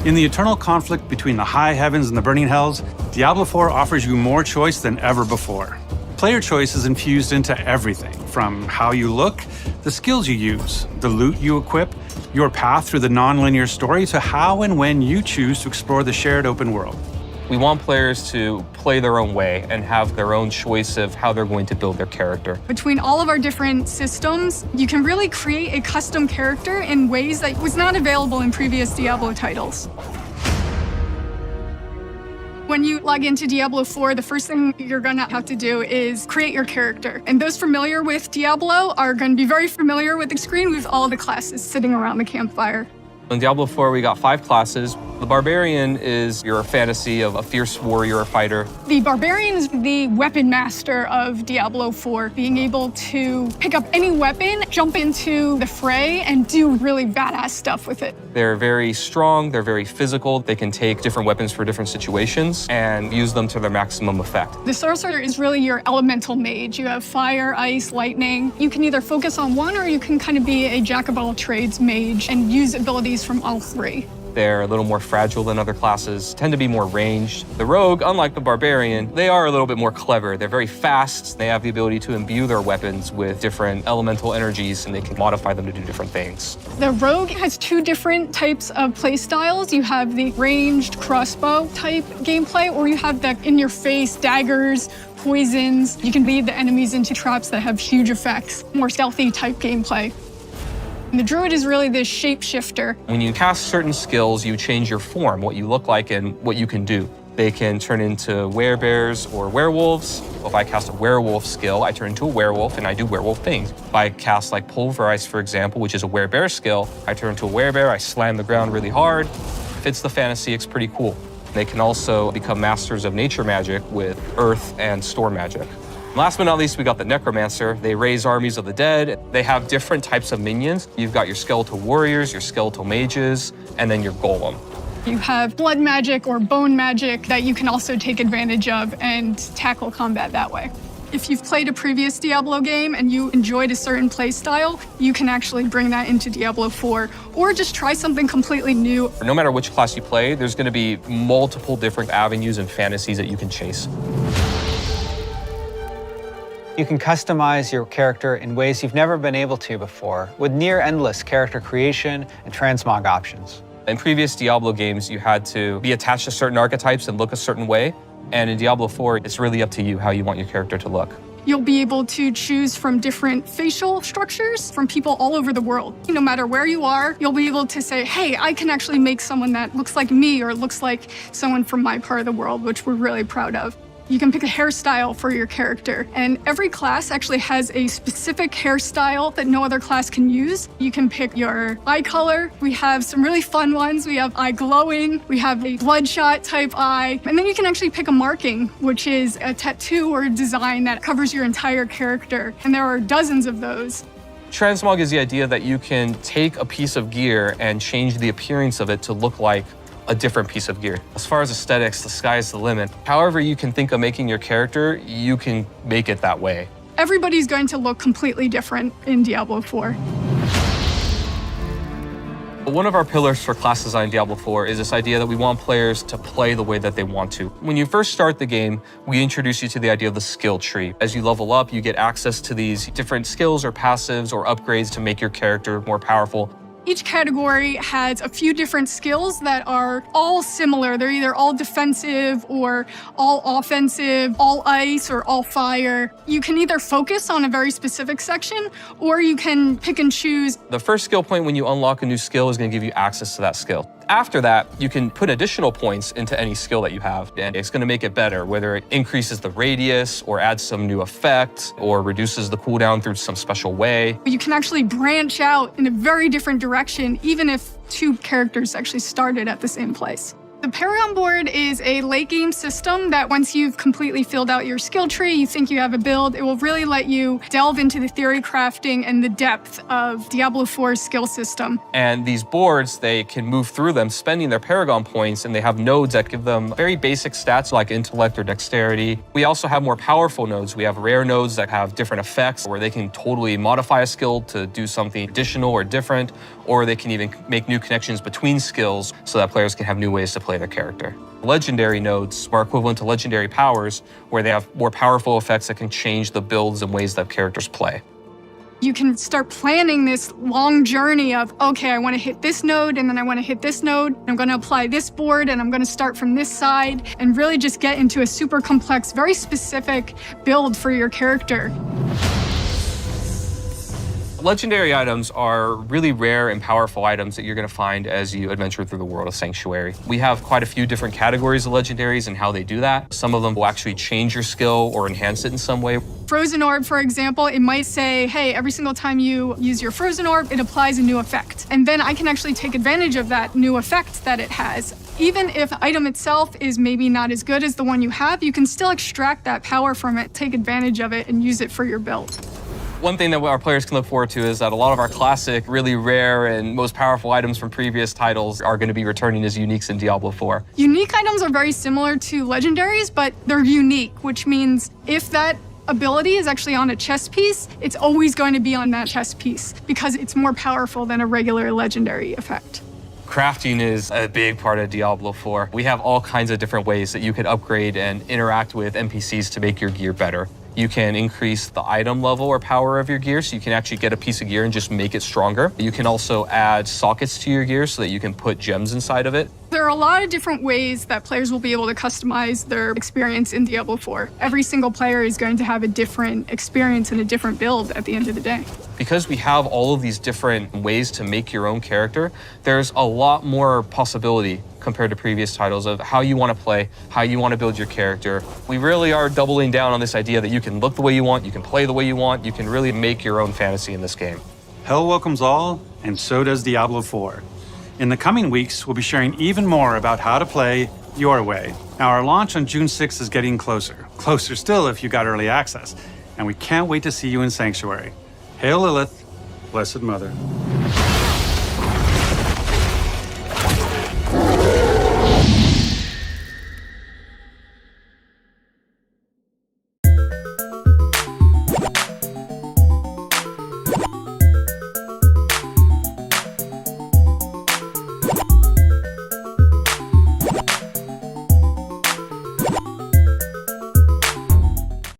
In the eternal conflict between the high heavens and the burning hells, Diablo 4 offers you more choice than ever before. Player choice is infused into everything, from how you look, the skills you use, the loot you equip, your path through the non-linear story, to how and when you choose to explore the shared open world. We want players to play their own way and have their own choice of how they're going to build their character. Between all of our different systems, you can really create a custom character in ways that was not available in previous Diablo titles. When you log into Diablo 4, the first thing you're going to have to do is create your character. And those familiar with Diablo are going to be very familiar with the screen with all the classes sitting around the campfire. In Diablo 4, we got 5 classes. The Barbarian is your fantasy of a fierce warrior or fighter. The Barbarian is the weapon master of Diablo 4, being able to pick up any weapon, jump into the fray, and do really badass stuff with it. They're very strong, they're very physical. They can take different weapons for different situations and use them to their maximum effect. The Sorcerer is really your elemental mage. You have fire, ice, lightning. You can either focus on one or you can kind of be a jack-of-all-trades mage and use abilities from all 3. They're a little more fragile than other classes, tend to be more ranged. The Rogue, unlike the Barbarian, they are a little bit more clever. They're very fast. They have the ability to imbue their weapons with different elemental energies, and they can modify them to do different things. The Rogue has 2 different types of play styles. You have the ranged crossbow type gameplay, or you have the in-your-face daggers, poisons. You can lead the enemies into traps that have huge effects, more stealthy type gameplay. And the Druid is really this shapeshifter. When you cast certain skills, you change your form, what you look like and what you can do. They can turn into werebears or werewolves. If I cast a werewolf skill, I turn into a werewolf and I do werewolf things. If I cast like Pulverize, for example, which is a werebear skill, I turn into a werebear, I slam the ground really hard. Fits the fantasy, it's pretty cool. They can also become masters of nature magic with earth and storm magic. Last but not least, we got the Necromancer. They raise armies of the dead. They have different types of minions. You've got your skeletal warriors, your skeletal mages, and then your golem. You have blood magic or bone magic that you can also take advantage of and tackle combat that way. If you've played a previous Diablo game and you enjoyed a certain play style, you can actually bring that into Diablo 4, or just try something completely new. No matter which class you play, there's going to be multiple different avenues and fantasies that you can chase. You can customize your character in ways you've never been able to before, with near-endless character creation and transmog options. In previous Diablo games, you had to be attached to certain archetypes and look a certain way. And in Diablo 4, it's really up to you how you want your character to look. You'll be able to choose from different facial structures from people all over the world. No matter where you are, you'll be able to say, hey, I can actually make someone that looks like me or looks like someone from my part of the world, which we're really proud of. You can pick a hairstyle for your character, and every class actually has a specific hairstyle that no other class can use. You can pick your eye color. We have some really fun ones. We have eye glowing, we have a bloodshot type eye, and then you can actually pick a marking, which is a tattoo or a design that covers your entire character, and there are dozens of those. Transmog is the idea that you can take a piece of gear and change the appearance of it to look like a different piece of gear. As far as aesthetics, the sky's the limit. However you can think of making your character, you can make it that way. Everybody's going to look completely different in Diablo 4. One of our pillars for class design in Diablo 4 is this idea that we want players to play the way that they want to. When you first start the game, we introduce you to the idea of the skill tree. As you level up, you get access to these different skills or passives or upgrades to make your character more powerful. Each category has a few different skills that are all similar. They're either all defensive or all offensive, all ice or all fire. You can either focus on a very specific section or you can pick and choose. The first skill point when you unlock a new skill is going to give you access to that skill. After that, you can put additional points into any skill that you have, and it's going to make it better, whether it increases the radius or adds some new effect or reduces the cooldown through some special way. You can actually branch out in a very different direction, even if 2 characters actually started at the same place. The Paragon board is a late game system that once you've completely filled out your skill tree, you think you have a build, it will really let you delve into the theory crafting and the depth of Diablo 4's skill system. And these boards, they can move through them spending their Paragon points, and they have nodes that give them very basic stats like intellect or dexterity. We also have more powerful nodes. We have rare nodes that have different effects where they can totally modify a skill to do something additional or different, or they can even make new connections between skills so that players can have new ways to play their character. Legendary nodes are equivalent to legendary powers, where they have more powerful effects that can change the builds and ways that characters play. You can start planning this long journey of, okay, I want to hit this node, and then I want to hit this node. I'm going to apply this board, and I'm going to start from this side, and really just get into a super complex, very specific build for your character. Legendary items are really rare and powerful items that you're going to find as you adventure through the world of Sanctuary. We have quite a few different categories of legendaries and how they do that. Some of them will actually change your skill or enhance it in some way. Frozen Orb, for example, it might say, hey, every single time you use your Frozen Orb, it applies a new effect. And then I can actually take advantage of that new effect that it has. Even if the item itself is maybe not as good as the one you have, you can still extract that power from it, take advantage of it, and use it for your build. One thing that our players can look forward to is that a lot of our classic, really rare, and most powerful items from previous titles are going to be returning as uniques in Diablo 4. Unique items are very similar to legendaries, but they're unique, which means if that ability is actually on a chess piece, it's always going to be on that chess piece because it's more powerful than a regular legendary effect. Crafting is a big part of Diablo 4. We have all kinds of different ways that you can upgrade and interact with NPCs to make your gear better. You can increase the item level or power of your gear, so you can actually get a piece of gear and just make it stronger. You can also add sockets to your gear so that you can put gems inside of it. There are a lot of different ways that players will be able to customize their experience in Diablo 4. Every single player is going to have a different experience and a different build at the end of the day. Because we have all of these different ways to make your own character, there's a lot more possibility compared to previous titles of how you want to play, how you want to build your character. We really are doubling down on this idea that you can look the way you want, you can play the way you want, you can really make your own fantasy in this game. Hell welcomes all, and so does Diablo 4. In the coming weeks, we'll be sharing even more about how to play your way. Now, our launch on June 6th is getting closer. Closer still if you got early access. And we can't wait to see you in Sanctuary. Hail Lilith, Blessed Mother.